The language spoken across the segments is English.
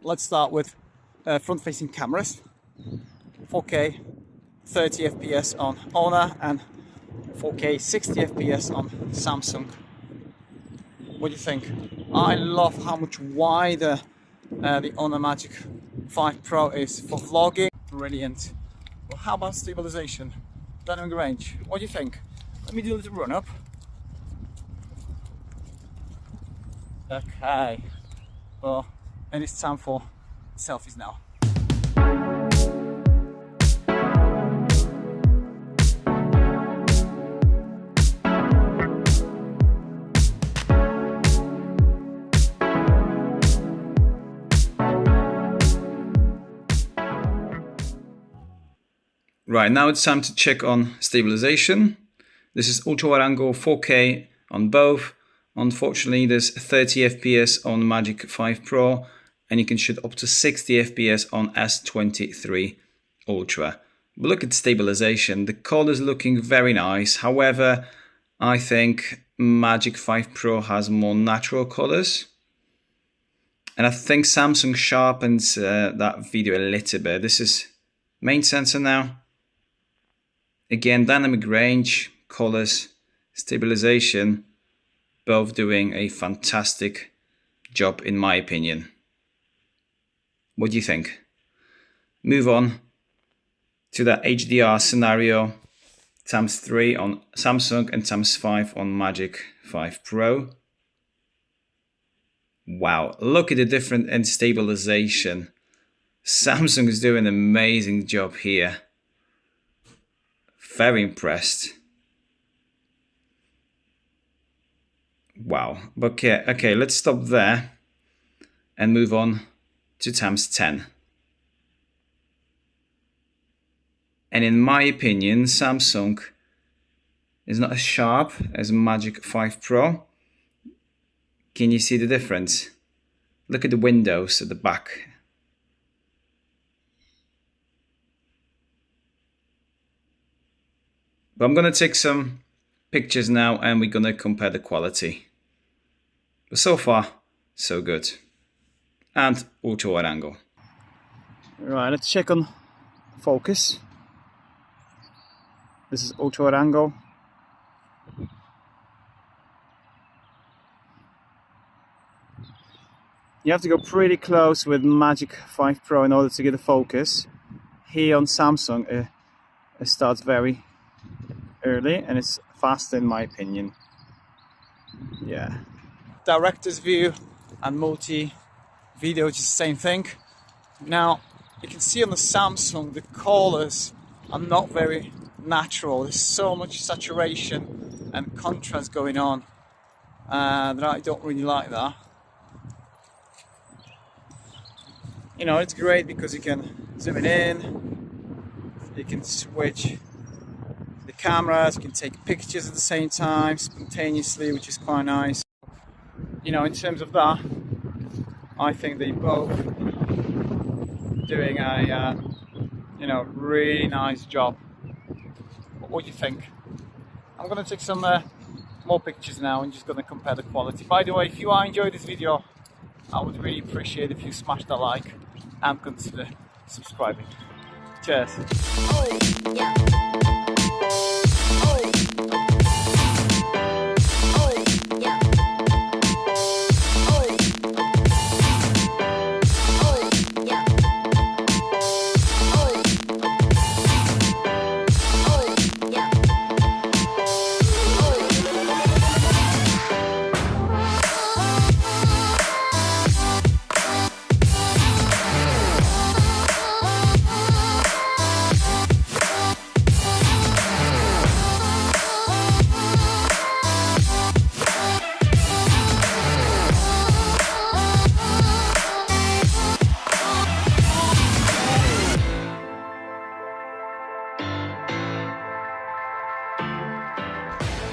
let's start with front-facing cameras. 4K 30 FPS on Honor and 4K 60 FPS on Samsung. What do you think? I love how much wider the Honor Magic 5 Pro is for vlogging. Brilliant. Well, how about stabilization? Dynamic range. What do you think? Let me do a little run up. Okay. Well, and it's time for selfies now. Right, now it's time to check on stabilization. This is ultra wide angle 4K on both. Unfortunately, there's 30 FPS on Magic 5 Pro, and you can shoot up to 60 FPS on S23 Ultra. But look at stabilization. The color's looking very nice. However, I think Magic 5 Pro has more natural colors. And I think Samsung sharpens that video a little bit. This is main sensor now. Again, dynamic range, colors, stabilization, both doing a fantastic job in my opinion. What do you think? Move on to that HDR scenario, ×3 on Samsung and ×5 on Magic 5 Pro. Wow, look at the difference in stabilization. Samsung is doing an amazing job here. Very impressed. Wow. Okay, let's stop there and move on to ×10. And in my opinion, Samsung is not as sharp as Magic 5 Pro. Can you see the difference? Look at the windows at the back. But I'm going to take some pictures now and we're going to compare the quality. But so far, so good. And ultra wide angle. Right, let's check on focus. This is ultra wide angle. You have to go pretty close with Magic 5 Pro in order to get the focus. Here on Samsung, it starts very early and it's faster in my opinion. Yeah. Director's view and multi-video is the same thing. Now, you can see on the Samsung, the colors are not very natural. There's so much saturation and contrast going on that I don't really like that. You know, it's great because you can zoom it in, you can switch the cameras, you can take pictures at the same time spontaneously, which is quite nice. You know, in terms of that, I think they both doing a really nice job. What do you think? I'm going to take some more pictures now and just going to compare the quality. By the way, if you are enjoying this video, I would really appreciate if you smash that like and consider subscribing. Cheers. Oh, yeah.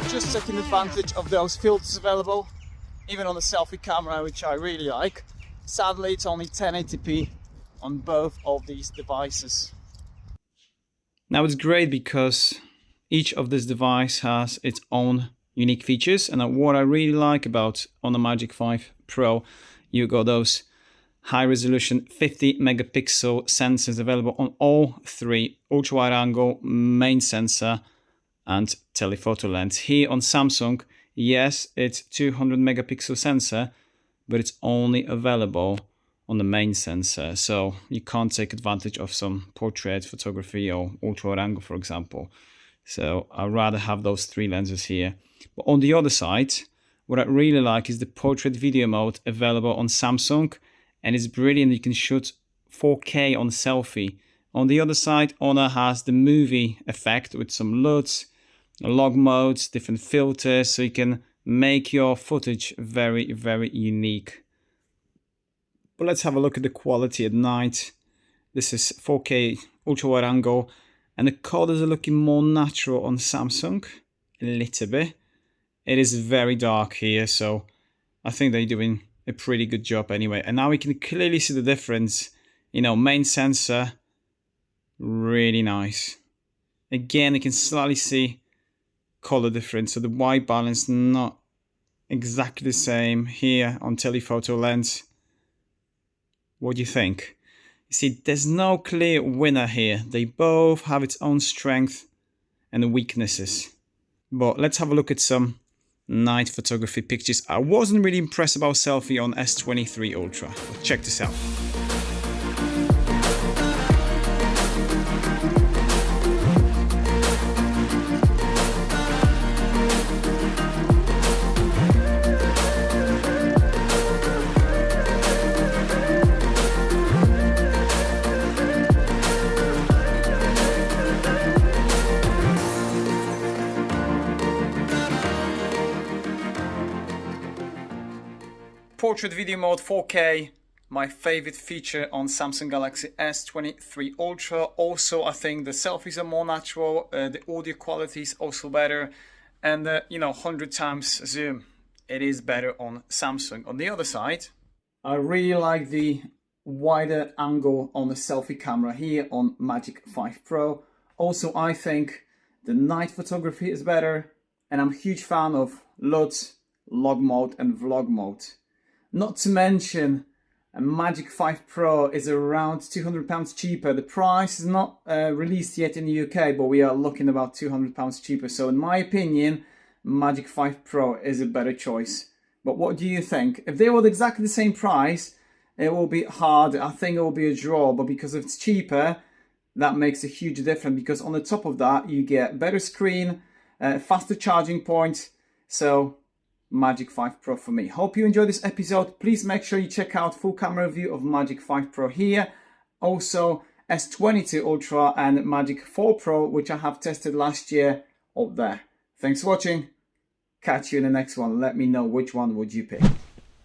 Just taking advantage of those filters available, even on the selfie camera, which I really like. Sadly, it's only 1080p on both of these devices. Now it's great because each of this device has its own unique features, and what I really like about on the Magic 5 Pro, you got those high resolution 50 megapixel sensors available on all three: ultra wide angle, main sensor and telephoto lens. Here on Samsung, yes, it's 200 megapixel sensor, but it's only available on the main sensor, so you can't take advantage of some portrait photography or ultra wide angle, for example. So I'd rather have those three lenses here. But on the other side, what I really like is the portrait video mode available on Samsung, and it's brilliant. You can shoot 4K on Selfie. On the other side, Honor has the movie effect with some LUTs, log modes, different filters, so you can make your footage very, very unique. But let's have a look at the quality at night. This is 4K ultra wide angle, and the colors are looking more natural on Samsung, a little bit. It is very dark here, so I think they're doing a pretty good job anyway. And now we can clearly see the difference. You know, main sensor, really nice. Again, you can slightly see color difference, so the white balance not exactly the same here on telephoto lens. What do you think? You see, there's no clear winner here. They both have its own strength and weaknesses. But let's have a look at some night photography pictures. I wasn't really impressed about Selfie on S23 Ultra. Check this out. Portrait video mode 4K, my favorite feature on Samsung Galaxy S23 Ultra. Also, I think the selfies are more natural, the audio quality is also better, and you know, 100 times zoom, it is better on Samsung. On the other side, I really like the wider angle on the selfie camera here on Magic 5 Pro. Also, I think the night photography is better, and I'm a huge fan of LUTs, log mode and vlog mode. Not to mention, a Magic 5 Pro is around £200 cheaper. The price is not released yet in the UK, but we are looking about £200 cheaper. So in my opinion, Magic 5 Pro is a better choice. But what do you think? If they were exactly the same price, it will be hard. I think it will be a draw, but because it's cheaper, that makes a huge difference, because on the top of that, you get better screen, faster charging point. So Magic 5 Pro for me. Hope you enjoyed this episode. Please make sure you check out full camera review of Magic 5 Pro here. Also S22 Ultra and Magic 4 Pro, which I have tested last year, up there. Thanks for watching. Catch you in the next one. Let me know which one would you pick.